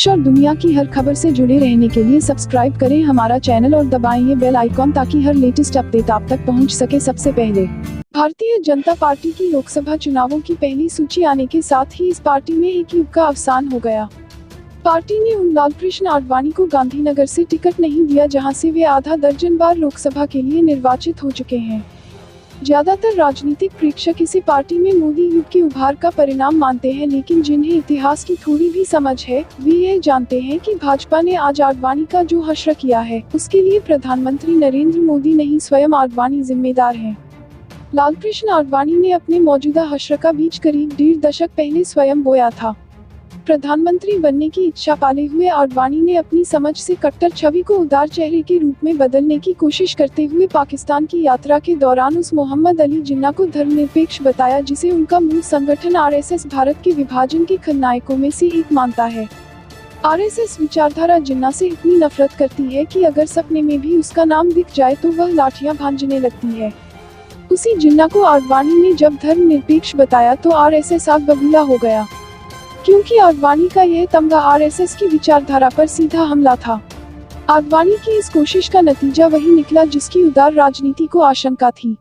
देश और दुनिया की हर खबर से जुड़े रहने के लिए सब्सक्राइब करें हमारा चैनल और दबाएं ये बेल आइकॉन ताकि हर लेटेस्ट अपडेट आप तक पहुंच सके सबसे पहले। भारतीय जनता पार्टी की लोकसभा चुनावों की पहली सूची आने के साथ ही इस पार्टी में एक युग का अवसान हो गया। पार्टी ने उन लालकृष्ण आडवाणी को गांधीनगर से टिकट नहीं दिया जहां से वे आधा दर्जन बार लोकसभा के लिए निर्वाचित हो चुके हैं। ज्यादातर राजनीतिक प्रेक्षक इसे पार्टी में मोदी युग के उभार का परिणाम मानते हैं, लेकिन जिन्हें इतिहास की थोड़ी भी समझ है वे यह जानते हैं कि भाजपा ने आज आडवाणी का जो हश्र किया है उसके लिए प्रधानमंत्री नरेंद्र मोदी नहीं स्वयं आडवाणी जिम्मेदार हैं। लालकृष्ण आडवाणी ने अपने मौजूदा हश्र का बीज करीब 1.5 दशक पहले स्वयं बोया था। प्रधानमंत्री बनने की इच्छा पाले हुए आडवाणी ने अपनी समझ से कट्टर छवि को उदार चेहरे के रूप में बदलने की कोशिश करते हुए पाकिस्तान की यात्रा के दौरान उस मोहम्मद अली जिन्ना को धर्मनिरपेक्ष बताया जिसे उनका मूल संगठन आरएसएस भारत के विभाजन के खलनायकों में से एक मानता है। आरएसएस विचारधारा जिन्ना से इतनी नफरत करती है कि अगर सपने में भी उसका नाम दिख जाए तो वह लाठियां भांजने लगती है। उसी जिन्ना को आडवाणी ने जब धर्मनिरपेक्ष बताया तो आरएसएस आग बबूला हो गया, क्योंकि आडवाणी का यह तमगा आरएसएस की विचारधारा पर सीधा हमला था। आडवाणी की इस कोशिश का नतीजा वही निकला जिसकी उदार राजनीति को आशंका थी।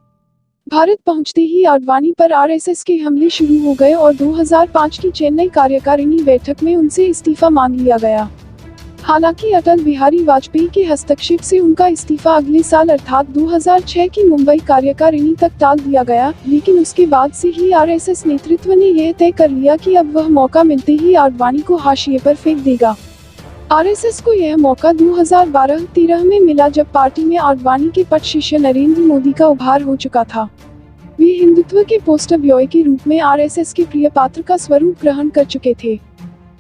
भारत पहुंचते ही आडवाणी पर आरएसएस के हमले शुरू हो गए और 2005 की चेन्नई कार्यकारिणी बैठक में उनसे इस्तीफा मांग लिया गया। हालांकि अटल बिहारी वाजपेयी के हस्तक्षेप से उनका इस्तीफा अगले साल अर्थात 2006 की मुंबई कार्यकारिणी तक टाल दिया गया, लेकिन उसके बाद से ही आरएसएस नेतृत्व ने यह तय कर लिया कि अब वह मौका मिलते ही आडवाणी को हाशिए पर फेंक देगा। आरएसएस को यह मौका 2012-13 में मिला जब पार्टी में आडवाणी के पट शिष्य नरेंद्र मोदी का उभार हो चुका था। वे हिंदुत्व के पोस्टर बॉय के रूप में आरएसएस के प्रिय पात्र का स्वरूप ग्रहण कर चुके थे।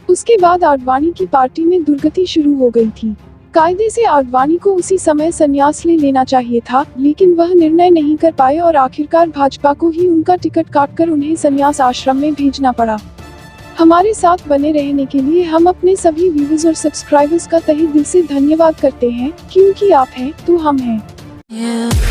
उसके बाद आडवाणी की पार्टी में दुर्गति शुरू हो गई थी। कायदे से आडवाणी को उसी समय संन्यास ले लेना चाहिए था, लेकिन वह निर्णय नहीं कर पाए और आखिरकार भाजपा को ही उनका टिकट काटकर उन्हें संन्यास आश्रम में भेजना पड़ा। हमारे साथ बने रहने के लिए हम अपने सभी व्यूअर्स और सब्सक्राइबर्स का तहे दिल से धन्यवाद करते हैं, क्योंकि आप हैं तो हम हैं।